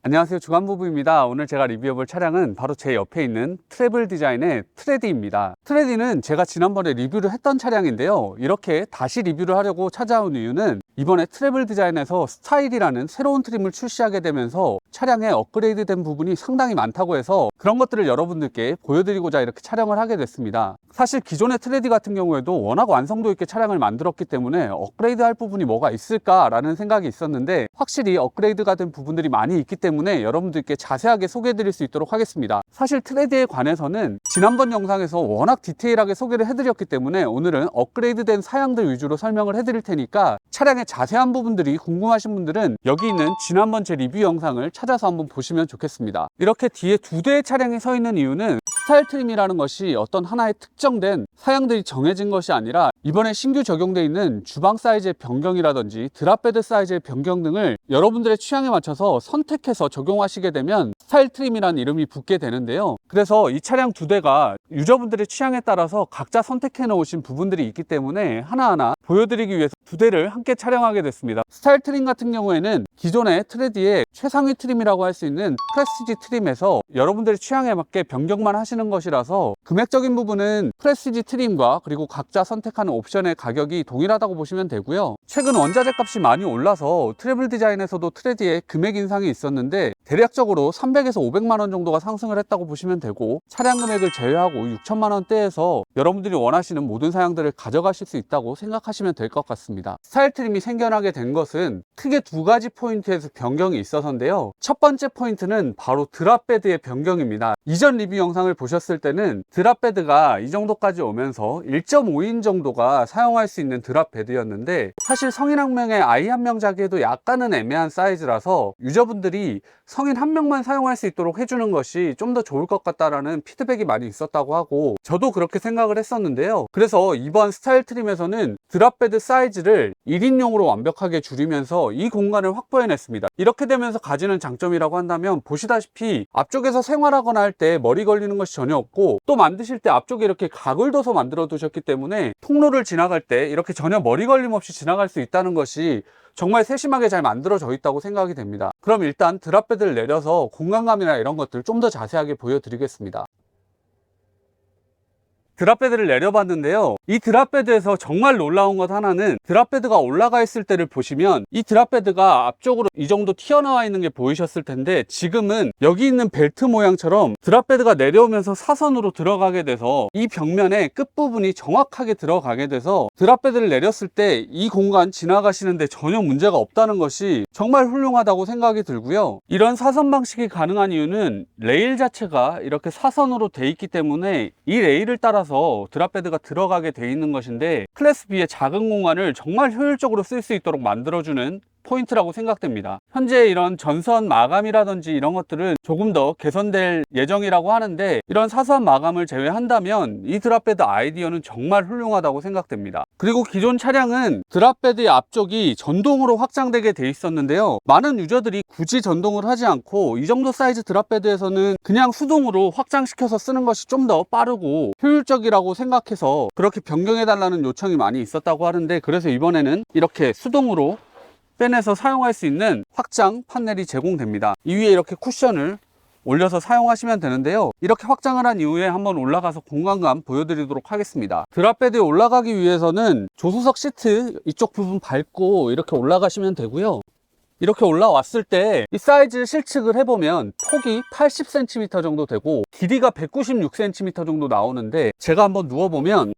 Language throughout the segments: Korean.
안녕하세요, 주간부부입니다. 오늘 제가 리뷰해볼 차량은 바로 제 옆에 있는 트래블 디자인의 트레디입니다. 트레디는 제가 지난번에 리뷰를 했던 차량인데요, 이렇게 다시 리뷰를 하려고 찾아온 이유는 이번에 트래블 디자인에서 스타일이라는 새로운 트림을 출시하게 되면서 차량에 업그레이드 된 부분이 상당히 많다고 해서 그런 것들을 여러분들께 보여드리고자 이렇게 촬영을 하게 됐습니다. 사실 기존의 트레디 같은 경우에도 워낙 완성도 있게 차량을 만들었기 때문에 업그레이드 할 부분이 뭐가 있을까라는 생각이 있었는데, 확실히 업그레이드가 된 부분들이 많이 있기 때문에 여러분들께 자세하게 소개해 드릴 수 있도록 하겠습니다. 사실 트레디에 관해서는 지난번 영상에서 워낙 디테일하게 소개를 해드렸기 때문에 오늘은 업그레이드 된 사양들 위주로 설명을 해드릴 테니까 차량의 자세한 부분들이 궁금하신 분들은 여기 있는 지난번 제 리뷰 영상을 찾아서 한번 보시면 좋겠습니다. 이렇게 뒤에 두 대의 차량이 서 있는 이유는 스타일 트림이라는 것이 어떤 하나의 특정된 사양들이 정해진 것이 아니라 이번에 신규 적용되어 있는 주방 사이즈의 변경이라든지 드랍베드 사이즈의 변경 등을 여러분들의 취향에 맞춰서 선택해서 적용하시게 되면 스타일 트림이라는 이름이 붙게 되는데요, 그래서 이 차량 두 대가 유저분들의 취향에 따라서 각자 선택해 놓으신 부분들이 있기 때문에 하나하나 보여드리기 위해서 두 대를 함께 촬영하게 됐습니다. 스타일 트림 같은 경우에는 기존의 트레디의 최상위 트림이라고 할 수 있는 프레스티지 트림에서 여러분들의 취향에 맞게 변경만 하시는 것이라서 금액적인 부분은 프레스티지 트림과 그리고 각자 선택하는 옵션의 가격이 동일하다고 보시면 되고요. 최근 원자재 값이 많이 올라서 트래블 디자인에서도 트레디에 금액 인상이 있었는데 대략적으로 300에서 500만 원 정도가 상승을 했다고 보시면 되고, 차량 금액을 제외하고 6천만 원대에서 여러분들이 원하시는 모든 사양들을 가져가실 수 있다고 생각하시면 될 것 같습니다. 스타일 트림이 생겨나게 된 것은 크게 두 가지 포인트에서 변경이 있어서인데요, 첫 번째 포인트는 바로 드랍베드의 변경입니다. 이전 리뷰 영상을 보셨을 때는 드랍베드가 이 정도까지 오면서 1.5인 정도가 사용할 수 있는 드랍베드였는데, 사실 성인 한 명에 아이 한 명 자기에도 약간은 애매한 사이즈라서 유저분들이 성인 한 명만 사용할 수 있도록 해주는 것이 좀 더 좋을 것 같다라는 피드백이 많이 있었다고 하고, 저도 그렇게 생각을 했었는데요, 그래서 이번 스타일 트림에서는 드랍베드 사이즈를 1인용으로 완벽하게 줄이면서 이 공간을 확보해냈습니다. 이렇게 되면서 가지는 장점이라고 한다면, 보시다시피 앞쪽에서 생활하거나 할 때 머리 걸리는 것이 전혀 없고, 또 만드실 때 앞쪽에 이렇게 각을 둬서 만들어 두셨기 때문에 통로를 지나갈 때 이렇게 전혀 머리 걸림 없이 지나갈 수 있다는 것이 정말 세심하게 잘 만들어져 있다고 생각이 됩니다. 그럼 일단 드랍베드를 내려서 공간감이나 이런 것들 좀 더 자세하게 보여드리겠습니다. 드랍베드를 내려봤는데요, 이 드랍베드에서 정말 놀라운 것 하나는 드랍베드가 올라가 있을 때를 보시면 이 드랍베드가 앞쪽으로 이 정도 튀어나와 있는 게 보이셨을 텐데, 지금은 여기 있는 벨트 모양처럼 드랍베드가 내려오면서 사선으로 들어가게 돼서 이 벽면의 끝부분이 정확하게 들어가게 돼서 드랍베드를 내렸을 때 이 공간 지나가시는데 전혀 문제가 없다는 것이 정말 훌륭하다고 생각이 들고요. 이런 사선 방식이 가능한 이유는 레일 자체가 이렇게 사선으로 돼 있기 때문에 이 레일을 따라 드랍베드가 들어가게 돼 있는 것인데, 클래스 B의 작은 공간을 정말 효율적으로 쓸 수 있도록 만들어주는 포인트라고 생각됩니다. 현재 이런 전선 마감이라든지 이런 것들은 조금 더 개선될 예정이라고 하는데, 이런 사소한 마감을 제외한다면 이 드랍베드 아이디어는 정말 훌륭하다고 생각됩니다. 그리고 기존 차량은 드랍베드의 앞쪽이 전동으로 확장되게 돼 있었는데요, 많은 유저들이 굳이 전동을 하지 않고 이 정도 사이즈 드랍베드에서는 그냥 수동으로 확장시켜서 쓰는 것이 좀 더 빠르고 효율적이라고 생각해서 그렇게 변경해 달라는 요청이 많이 있었다고 하는데, 그래서 이번에는 이렇게 수동으로 빼내서 사용할 수 있는 확장 판넬이 제공됩니다. 이 위에 이렇게 쿠션을 올려서 사용하시면 되는데요, 이렇게 확장을 한 이후에 한번 올라가서 공간감 보여드리도록 하겠습니다. 드랍베드에 올라가기 위해서는 조수석 시트 이쪽 부분 밟고 이렇게 올라가시면 되고요, 이렇게 올라왔을 때 이 사이즈 실측을 해보면 폭이 80cm 정도 되고 길이가 196cm 정도 나오는데, 제가 한번 누워보면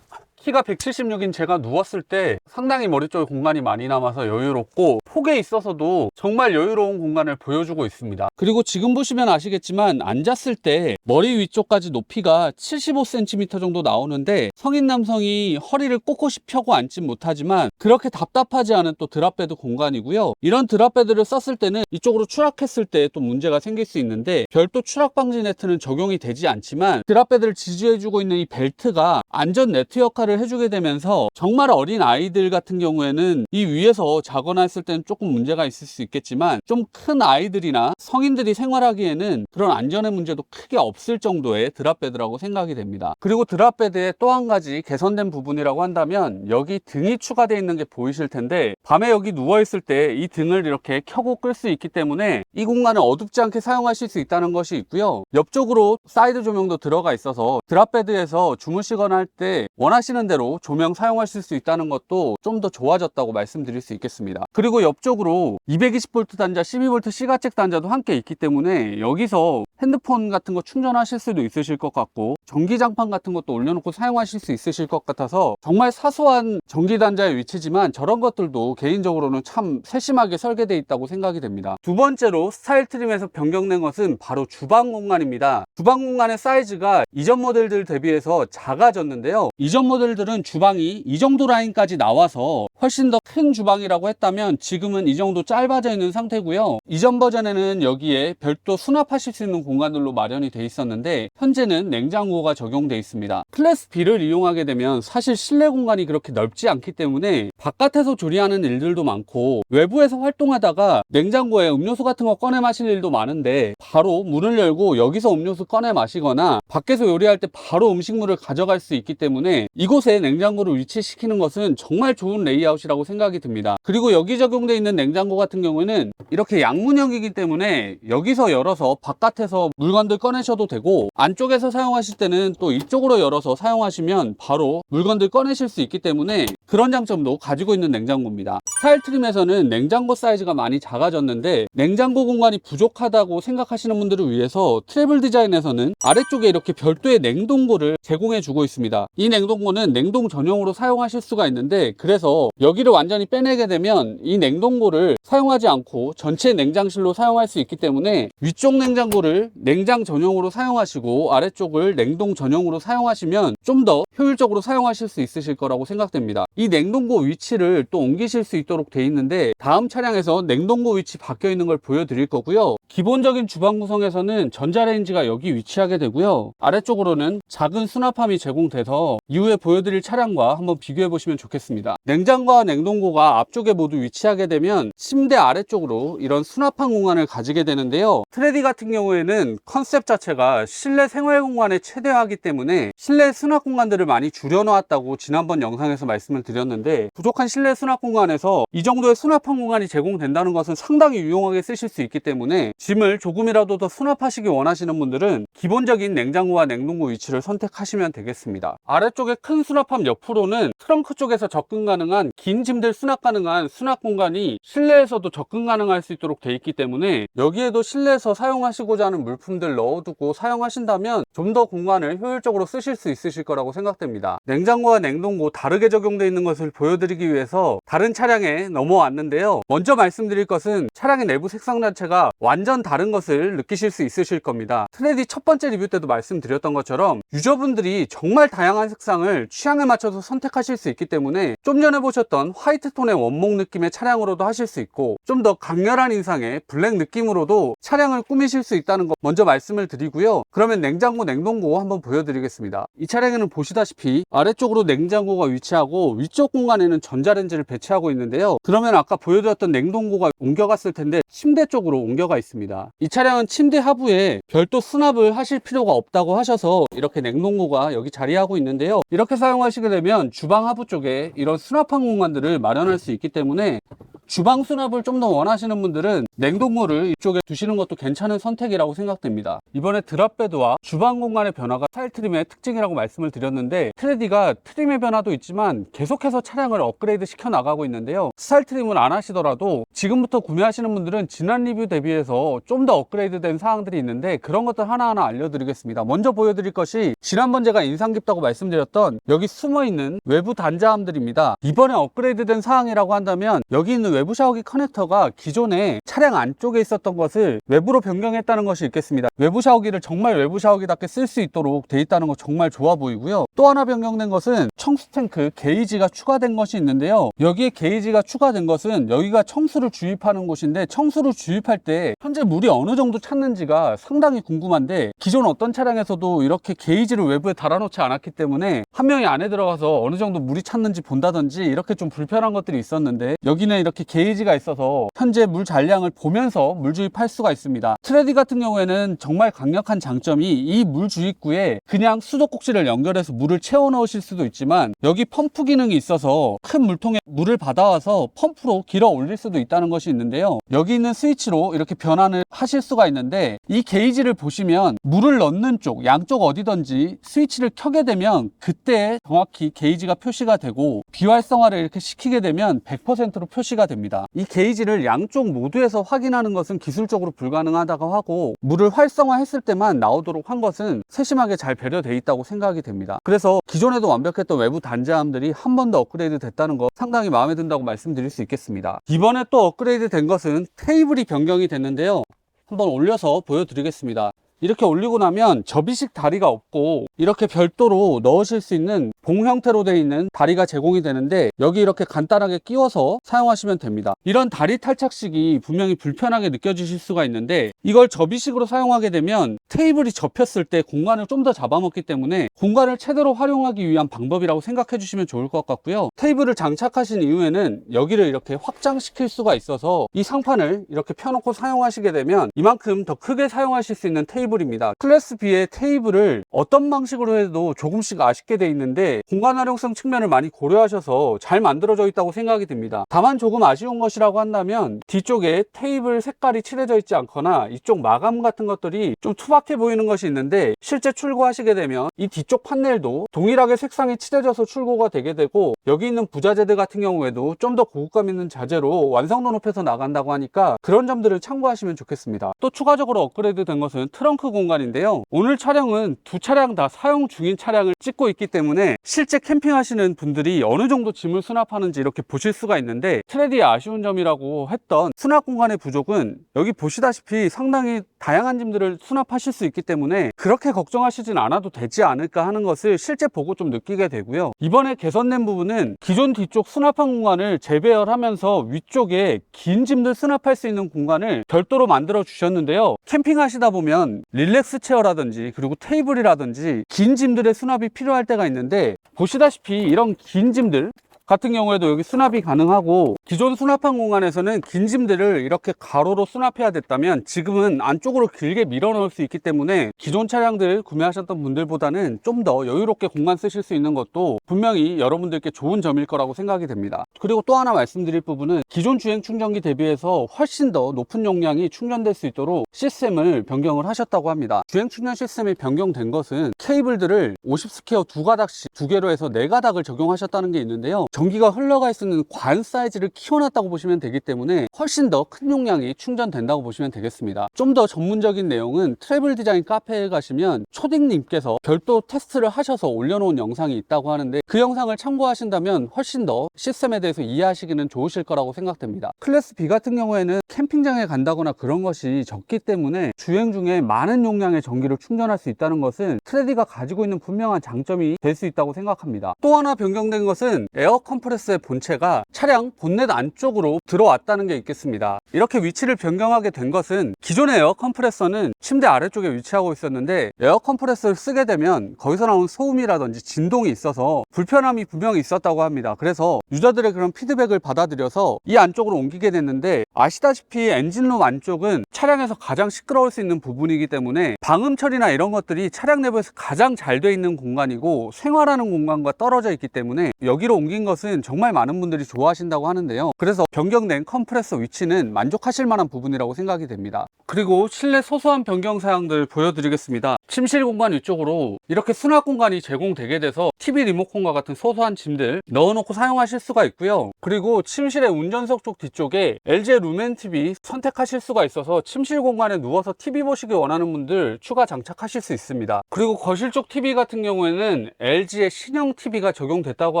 키가 176인 제가 누웠을 때 상당히 머리 쪽에 공간이 많이 남아서 여유롭고, 폭에 있어서도 정말 여유로운 공간을 보여주고 있습니다. 그리고 지금 보시면 아시겠지만 앉았을 때 머리 위쪽까지 높이가 75cm 정도 나오는데, 성인 남성이 허리를 꼿꼿이 펴고 앉진 못하지만 그렇게 답답하지 않은 또 드랍베드 공간이고요. 이런 드랍베드를 썼을 때는 이쪽으로 추락했을 때 또 문제가 생길 수 있는데, 별도 추락 방지 네트는 적용이 되지 않지만 드랍베드를 지지해주고 있는 이 벨트가 안전 네트 역할을 해주게 되면서 정말 어린 아이들 같은 경우에는 이 위에서 자거나 했을 때는 조금 문제가 있을 수 있겠지만, 좀 큰 아이들이나 성인들이 생활하기에는 그런 안전의 문제도 크게 없을 정도의 드랍베드라고 생각이 됩니다. 그리고 드랍베드의 또 한 가지 개선된 부분이라고 한다면, 여기 등이 추가되어 있는 게 보이실 텐데, 밤에 여기 누워 있을 때 이 등을 이렇게 켜고 끌 수 있기 때문에 이 공간을 어둡지 않게 사용하실 수 있다는 것이 있고요. 옆쪽으로 사이드 조명도 들어가 있어서 드랍베드에서 주무시거나 할 때 원하시는 대로 조명 사용하실 수 있다는 것도 좀 더 좋아졌다고 말씀드릴 수 있겠습니다. 그리고 옆쪽으로 220V 단자, 12V 시가책 단자도 함께 있기 때문에 여기서 핸드폰 같은 거 충전하실 수도 있으실 것 같고 전기장판 같은 것도 올려놓고 사용하실 수 있으실 것 같아서 정말 사소한 전기단자의 위치지만 저런 것들도 개인적으로는 참 세심하게 설계되어 있다고 생각이 됩니다. 두 번째로 스타일 트림에서 변경된 것은 바로 주방 공간입니다. 주방 공간의 사이즈가 이전 모델들 대비해서 작아졌는데요. 이전 모델들은 주방이 이 정도 라인까지 나와서 훨씬 더 큰 주방이라고 했다면 지금은 이 정도 짧아져 있는 상태고요. 이전 버전에는 여기에 별도 수납하실 수 있는 공간들로 마련이 돼 있었는데 현재는 냉장고가 적용되어 있습니다. 클래스 B를 이용하게 되면 사실 실내 공간이 그렇게 넓지 않기 때문에 바깥에서 조리하는 일들도 많고 외부에서 활동하다가 냉장고에 음료수 같은 거 꺼내 마실 일도 많은데 바로 문을 열고 여기서 음료수 꺼내 마시거나 밖에서 요리할 때 바로 음식물을 가져갈 수 있기 때문에 이곳에 냉장고를 위치시키는 것은 정말 좋은 레이아웃이라고 생각이 듭니다. 그리고 여기 적용되어 있는 냉장고 같은 경우에는 이렇게 양문형이기 때문에 여기서 열어서 바깥에서 물건들 꺼내셔도 되고 안쪽에서 사용하실 때는 또 이쪽으로 열어서 사용하시면 바로 물건들 꺼내실 수 있기 때문에 그런 장점도 가지고 있는 냉장고입니다. 스타일 트림에서는 냉장고 사이즈가 많이 작아졌는데 냉장고 공간이 부족하다고 생각하시는 분들을 위해서 트래블 디자인에서는 아래쪽에 이렇게 별도의 냉동고를 제공해 주고 있습니다. 이 냉동고는 냉동 전용으로 사용하실 수가 있는데 그래서 여기를 완전히 빼내게 되면 이 냉동고를 사용하지 않고 전체 냉장실로 사용할 수 있기 때문에 위쪽 냉장고를 냉장 전용으로 사용하시고 아래쪽을 냉동 전용으로 사용하시면 좀 더 효율적으로 사용하실 수 있으실 거라고 생각됩니다. 이 냉동고 위치를 또 옮기실 수 있도록 되어 있는데 다음 차량에서 냉동고 위치 바뀌어 있는 걸 보여드릴 거고요. 기본적인 주방 구성에서는 전자레인지가 여기 위치하게 되고요. 아래쪽으로는 작은 수납함이 제공돼서 이후에 보여드릴 차량과 한번 비교해 보시면 좋겠습니다. 냉장고와 냉동고가 앞쪽에 모두 위치하게 되면 침대 아래쪽으로 이런 수납함 공간을 가지게 되는데요. 트레디 같은 경우에는 컨셉 자체가 실내 생활 공간에 최대화하기 때문에 실내 수납 공간들을 많이 줄여놓았다고 지난번 영상에서 말씀을 드렸는데 부족한 실내 수납 공간에서 이 정도의 수납함 공간이 제공된다는 것은 상당히 유용하게 쓰실 수 있기 때문에 짐을 조금이라도 더 수납하시기 원하시는 분들은 기본적인 냉장고와 냉동고 위치를 선택하시면 되겠습니다. 아래쪽에 큰 수납함 옆으로는 트렁크 쪽에서 접근 가능한 긴 짐들 수납 가능한 수납 공간이 실내에서도 접근 가능할 수 있도록 되어 있기 때문에 여기에도 실내에서 사용하시고자 하는 물품들 넣어두고 사용하신다면 좀 더 공간을 효율적으로 쓰실 수 있으실 거라고 생각됩니다. 냉장고와 냉동고 다르게 적용되어 있는 것을 보여드리기 위해서 다른 차량에 넘어왔는데요. 먼저 말씀드릴 것은 차량의 내부 색상 자체가 완전 다른 것을 느끼실 수 있으실 겁니다. 트레디 첫 번째 리뷰 때도 말씀드렸던 것처럼 유저분들이 정말 다양한 색상을 취향에 맞춰서 선택하실 수 있기 때문에 좀 전에 보셨던 화이트 톤의 원목 느낌의 차량으로도 하실 수 있고 좀 더 강렬한 인상의 블랙 느낌으로도 차량을 꾸미실 수 있다는 거 먼저 말씀을 드리고요. 그러면 냉장고, 냉동고 한번 보여드리겠습니다. 이 차량에는 보시다시피 아래쪽으로 냉장고가 위치하고 위쪽 공간에는 전자레인지를 배치하고 있는데요. 그러면 아까 보여드렸던 냉동고가 옮겨갔을 텐데 침대 쪽으로 옮겨가 있습니다. 이 차량은 침대 하부에 별도 수납을 하실 필요가 없다고 하셔서 이렇게 냉동고가 여기 자리하고 있는데요. 이렇게 사용하시게 되면 주방 하부 쪽에 이런 수납한 공간들을 마련할 수 있기 때문에 주방 수납을 좀 더 원하시는 분들은 냉동고를 이쪽에 두시는 것도 괜찮은 선택이라고 생각됩니다. 이번에 드랍베드와 주방 공간의 변화가 스타일 트림의 특징이라고 말씀을 드렸는데 트레디가 트림의 변화도 있지만 계속해서 차량을 업그레이드 시켜 나가고 있는데요. 스타일 트림을 안 하시더라도 지금부터 구매하시는 분들은 지난 리뷰 대비해서 좀 더 업그레이드 된 사항들이 있는데 그런 것들 하나하나 알려드리겠습니다. 먼저 보여드릴 것이 지난번 제가 인상 깊다고 말씀드렸던 여기 숨어있는 외부 단자함들입니다. 이번에 업그레이드 된 사항이라고 한다면 여기 있는 외부 샤워기 커넥터가 기존에 차량 안쪽에 있었던 것을 외부로 변경했다는 것이 있겠습니다. 외부 샤워기를 정말 외부 샤워기답게 쓸 수 있도록 돼 있다는 거 정말 좋아 보이고요. 또 하나 변경된 것은 청수 탱크 게이지가 추가된 것이 있는데요. 여기에 게이지가 추가된 것은 여기가 청수를 주입하는 곳인데 청수를 주입할 때 현재 물이 어느 정도 찼는지가 상당히 궁금한데 기존 어떤 차량에서도 이렇게 게이지를 외부에 달아놓지 않았기 때문에 한 명이 안에 들어가서 어느 정도 물이 찼는지 본다든지 이렇게 좀 불편한 것들이 있었는데, 여기는 이렇게 게이지가 있어서 현재 물 잔량을 보면서 물 주입할 수가 있습니다. 트레디 같은 경우에는 정말 강력한 장점이 이 물 주입구에 그냥 수도꼭지를 연결해서 물을 채워 넣으실 수도 있지만, 여기 펌프 기능이 있어서 큰 물통에 물을 받아와서 펌프로 길어 올릴 수도 있다는 것이 있는데요. 여기 있는 스위치로 이렇게 변환을 하실 수가 있는데, 이 게이지를 보시면 물을 넣는 쪽 양쪽 어디든지 스위치를 켜게 되면 그때 정확히 게이지가 표시가 되고, 비활성화를 이렇게 시키게 되면 100%로 표시가 됩니다. 이 게이지를 양쪽 모두에서 확인하는 것은 기술적으로 불가능하다고 하고, 물을 활성화했을 때만 나오도록 한 것은 세심하게 잘 배려되어 있다고 생각이 됩니다. 그래서 기존에도 완벽했던 외부 단자함들이 한 번 더 업그레이드 됐다는 거 상당히 마음에 든다고 말씀드릴 수 있겠습니다. 이번에 또 업그레이드 된 것은 테이블이 변경이 됐는데요. 한번 올려서 보여드리겠습니다. 이렇게 올리고 나면 접이식 다리가 없고 이렇게 별도로 넣으실 수 있는 봉 형태로 되어 있는 다리가 제공이 되는데, 여기 이렇게 간단하게 끼워서 사용하시면 됩니다. 이런 다리 탈착식이 분명히 불편하게 느껴지실 수가 있는데, 이걸 접이식으로 사용하게 되면 테이블이 접혔을 때 공간을 좀 더 잡아먹기 때문에 공간을 최대로 활용하기 위한 방법이라고 생각해 주시면 좋을 것 같고요. 테이블을 장착하신 이후에는 여기를 이렇게 확장시킬 수가 있어서 이 상판을 이렇게 펴놓고 사용하시게 되면 이만큼 더 크게 사용하실 수 있는 테이블입니다. 클래스 B의 테이블을 어떤 방식으로 해도 조금씩 아쉽게 돼 있는데, 공간 활용성 측면을 많이 고려하셔서 잘 만들어져 있다고 생각이 듭니다. 다만 조금 아쉬운 것이라고 한다면, 뒤쪽에 테이블 색깔이 칠해져 있지 않거나 이쪽 마감 같은 것들이 좀 투박해 보이는 것이 있는데, 실제 출고하시게 되면 이 뒤쪽 판넬도 동일하게 색상이 칠해져서 출고가 되게 되고, 여기 있는 부자재들 같은 경우에도 좀 더 고급감 있는 자재로 완성도 높여서 나간다고 하니까 그런 점들을 참고하시면 좋겠습니다. 또 추가적으로 업그레이드 된 것은 트렁크 공간인데요. 오늘 촬영은 두 차량 다 사용 중인 차량을 찍고 있기 때문에 실제 캠핑하시는 분들이 어느 정도 짐을 수납하는지 이렇게 보실 수가 있는데, 트레디의 아쉬운 점이라고 했던 수납 공간의 부족은 여기 보시다시피 상당히 다양한 짐들을 수납하실 수 있기 때문에 그렇게 걱정하시진 않아도 되지 않을까 하는 것을 실제 보고 좀 느끼게 되고요. 이번에 개선된 부분은 기존 뒤쪽 수납한 공간을 재배열하면서 위쪽에 긴 짐들 수납할 수 있는 공간을 별도로 만들어 주셨는데요. 캠핑 하시다 보면 릴렉스 체어라든지 그리고 테이블이라든지 긴 짐들의 수납이 필요할 때가 있는데, 보시다시피 이런 긴 짐들 같은 경우에도 여기 수납이 가능하고, 기존 수납한 공간에서는 긴 짐들을 이렇게 가로로 수납해야 됐다면 지금은 안쪽으로 길게 밀어 넣을 수 있기 때문에 기존 차량들 구매하셨던 분들보다는 좀 더 여유롭게 공간 쓰실 수 있는 것도 분명히 여러분들께 좋은 점일 거라고 생각이 됩니다. 그리고 또 하나 말씀드릴 부분은, 기존 주행 충전기 대비해서 훨씬 더 높은 용량이 충전될 수 있도록 시스템을 변경을 하셨다고 합니다. 주행 충전 시스템이 변경된 것은 케이블들을 50스퀘어 두 가닥씩 두 개로 해서 네 가닥을 적용하셨다는 게 있는데요. 전기가 흘러갈 수 있는 관 사이즈를 키워놨다고 보시면 되기 때문에 훨씬 더 큰 용량이 충전된다고 보시면 되겠습니다. 좀 더 전문적인 내용은 트래블 디자인 카페에 가시면 초딩님께서 별도 테스트를 하셔서 올려놓은 영상이 있다고 하는데, 그 영상을 참고하신다면 훨씬 더 시스템에 대해서 이해하시기는 좋으실 거라고 생각됩니다. 클래스 B 같은 경우에는 캠핑장에 간다거나 그런 것이 적기 때문에 주행 중에 많은 용량의 전기를 충전할 수 있다는 것은 트레디가 가지고 있는 분명한 장점이 될 수 있다고 생각합니다. 또 하나 변경된 것은 에어 컴프레서의 본체가 차량 본넷 안쪽으로 들어왔다는 게 있겠습니다. 이렇게 위치를 변경하게 된 것은, 기존의 에어 컴프레서는 침대 아래쪽에 위치하고 있었는데, 에어 컴프레서를 쓰게 되면 거기서 나온 소음이라든지 진동이 있어서 불편함이 분명히 있었다고 합니다. 그래서 유저들의 그런 피드백을 받아들여서 이 안쪽으로 옮기게 됐는데, 아시다시피 엔진룸 안쪽은 차량에서 가장 시끄러울 수 있는 부분이기 때문에 방음 처리나 이런 것들이 차량 내부에서 가장 잘 돼 있는 공간이고, 생활하는 공간과 떨어져 있기 때문에 여기로 옮긴 것은 정말 많은 분들이 좋아하신다고 하는데요. 그래서 변경된 컴프레서 위치는 만족하실 만한 부분이라고 생각이 됩니다. 그리고 실내 소소한 변경 사항들 보여드리겠습니다. 침실 공간 위쪽으로 이렇게 수납 공간이 제공되게 돼서 TV 리모컨과 같은 소소한 짐들 넣어놓고 사용하실 수가 있고요. 그리고 침실의 운전석 쪽 뒤쪽에 LG 루멘 TV 선택하실 수가 있어서 침실 공간에 누워서 TV 보시기 원하는 분들 추가 장착하실 수 있습니다. 그리고 거실 쪽 TV 같은 경우에는 LG의 신형 TV가 적용됐다고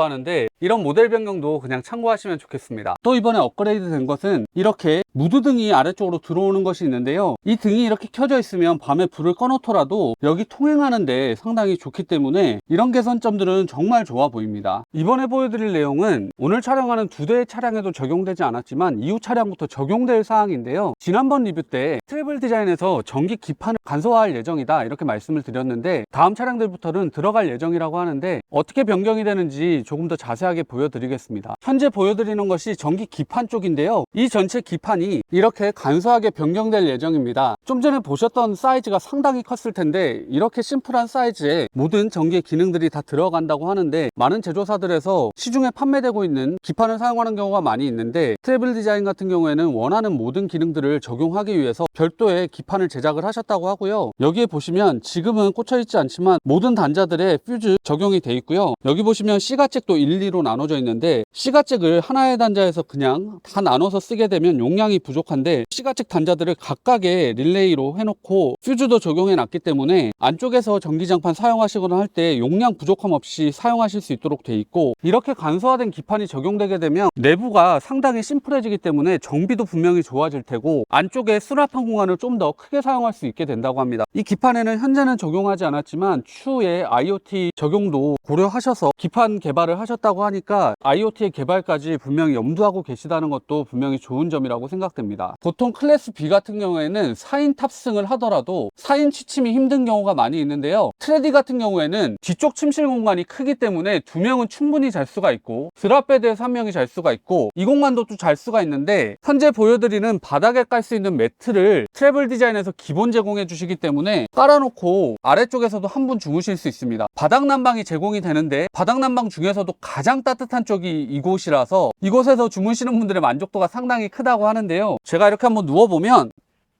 하는데, 이런 모델 변경도 그냥 참고하시면 좋겠습니다. 또 이번에 업그레이드 된 것은 이렇게 무드등이 아래쪽으로 들어오는 것이 있는데요, 이 등이 이렇게 켜져 있으면 밤에 불을 꺼놓더라도 여기 통행하는데 상당히 좋기 때문에 이런 개선점들은 정말 좋아 보입니다. 이번에 보여드릴 내용은 오늘 촬영하는 두 대의 차량에도 적용되지 않았지만 이후 차량부터 적용될 사항인데요, 지난번 리뷰 때 트래블 디자인에서 전기 기판을 간소화할 예정이다 이렇게 말씀을 드렸는데 다음 차량들부터는 들어갈 예정이라고 하는데 어떻게 변경이 되는지 조금 더 자세하게 보여드리겠습니다. 현재 보여드리는 것이 전기 기판 쪽인데요, 이 전체 기판이 이렇게 간소하게 변경될 예정입니다. 좀 전에 보셨던 사이즈가 상당히 컸을 텐데 이렇게 심플한 사이즈에 모든 전기 기능들이 다 들어간다고 하는데 많은 제조사들에서 시중에 판매되고 있는 기판을 사용하는 경우가 많이 있는데 트래블 디자인 같은 경우에는 원하는 모든 기능들을 적용하기 위해서 별도의 기판을 제작을 하셨다고 하고요, 여기에 보시면 지금은 꽂혀 있지 않지만 모든 단자들의 퓨즈 적용이 돼 있고요, 여기 보시면 C가잭도 1, 2로 나눠져 있는데 C가잭을 하나의 단자에서 그냥 다 나눠서 쓰게 되면 용량이 부족한데 C가잭 단자들을 각각의 릴레이로 해놓고 퓨즈도 적용해 놨기 때문에 안쪽에서 전기장판 사용하시거나 할 때 용량 부족함 없이 사용하실 수 있도록 돼 있고, 이렇게 간소화된 기판이 적용되게 되면 내부가 상당히 심플해지기 때문에 정비도 분명히 좋아질 테고 안쪽에 수납한 공간을 좀 더 크게 사용할 수 있게 된다고 합니다. 이 기판에는 현재는 적용하지 않았지만 추후에 IoT 적용도 고려하셔서 기판 개발을 하셨다고 하니까 IoT의 개발까지 분명히 염두하고 계시다는 것도 분명히 좋은 점이라고 생각됩니다. 보통 클래스 B 같은 경우에는 4인 탑승을 하더라도 4인 취침이 힘든 경우가 많이 있는데요, 트레디 같은 경우에는 뒤쪽 침실 공간이 크기 때문에 2명은 충분히 잘 수가 있고 드랍베드에서 1명이 잘 수가 있고 이 공간도 또 잘 수가 있는데 현재 보여드리는 바닥에 깔 수 있는 매트를 트래블 디자인에서 기본 제공해 주시기 때문에 깔아놓고 아래쪽에서도 한 분 주무실 수 있습니다. 바닥 난방이 제공이 되는데 바닥 난방 중에서도 가장 따뜻한 쪽이 이곳이라서 이곳에서 주무시는 분들의 만족도가 상당히 크다고 하는데요, 제가 이렇게 한번 누워보면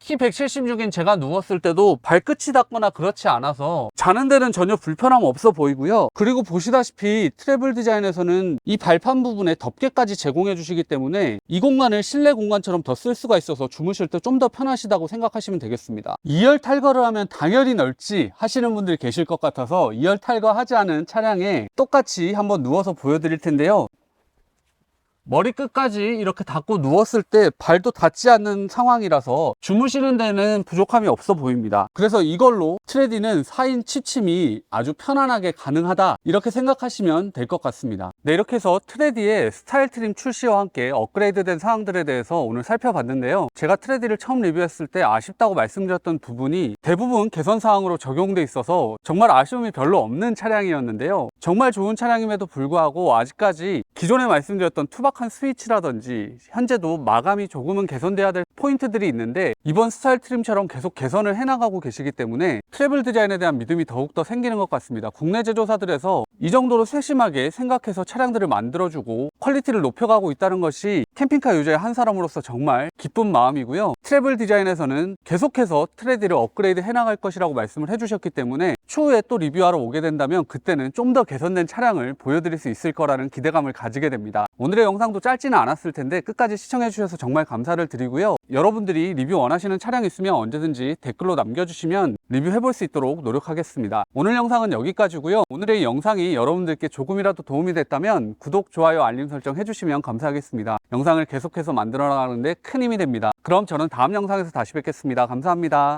키 176인 제가 누웠을 때도 발끝이 닿거나 그렇지 않아서 자는 데는 전혀 불편함 없어 보이고요, 그리고 보시다시피 트래블 디자인에서는 이 발판 부분에 덮개까지 제공해 주시기 때문에 이 공간을 실내 공간처럼 더 쓸 수가 있어서 주무실 때 좀 더 편하시다고 생각하시면 되겠습니다. 2열 탈거를 하면 당연히 넓지 하시는 분들이 계실 것 같아서 2열 탈거하지 않은 차량에 똑같이 한번 누워서 보여드릴 텐데요, 머리끝까지 이렇게 닫고 누웠을 때 발도 닿지 않는 상황이라서 주무시는 데는 부족함이 없어 보입니다. 그래서 이걸로 트레디는 4인 취침이 아주 편안하게 가능하다 이렇게 생각하시면 될 것 같습니다. 네, 이렇게 해서 트레디의 스타일 트림 출시와 함께 업그레이드된 사항들에 대해서 오늘 살펴봤는데요, 제가 트레디를 처음 리뷰했을 때 아쉽다고 말씀드렸던 부분이 대부분 개선 사항으로 적용돼 있어서 정말 아쉬움이 별로 없는 차량이었는데요, 정말 좋은 차량임에도 불구하고 아직까지 기존에 말씀드렸던 투박한 스위치라든지 현재도 마감이 조금은 개선돼야 될 포인트들이 있는데 이번 스타일 트림처럼 계속 개선을 해나가고 계시기 때문에 트래블 디자인에 대한 믿음이 더욱더 생기는 것 같습니다. 국내 제조사들에서 이 정도로 세심하게 생각해서 차량들을 만들어주고 퀄리티를 높여가고 있다는 것이 캠핑카 유저의 한 사람으로서 정말 기쁜 마음이고요, 트래블 디자인에서는 계속해서 트레디를 업그레이드 해나갈 것이라고 말씀을 해주셨기 때문에 추후에 또 리뷰하러 오게 된다면 그때는 좀 더 개선된 차량을 보여드릴 수 있을 거라는 기대감을 가지게 됩니다. 오늘의 영상도 짧지는 않았을 텐데 끝까지 시청해 주셔서 정말 감사를 드리고요, 여러분들이 리뷰 원하시는 차량 있으면 언제든지 댓글로 남겨주시면 리뷰해볼 수 있도록 노력하겠습니다. 오늘 영상은 여기까지고요, 오늘의 영상이 여러분들께 조금이라도 도움이 됐다면 구독, 좋아요, 알림 설정 해주시면 감사하겠습니다. 영상을 계속해서 만들어 나가는데 큰 힘이 됩니다. 그럼 저는 다음 영상에서 다시 뵙겠습니다. 감사합니다.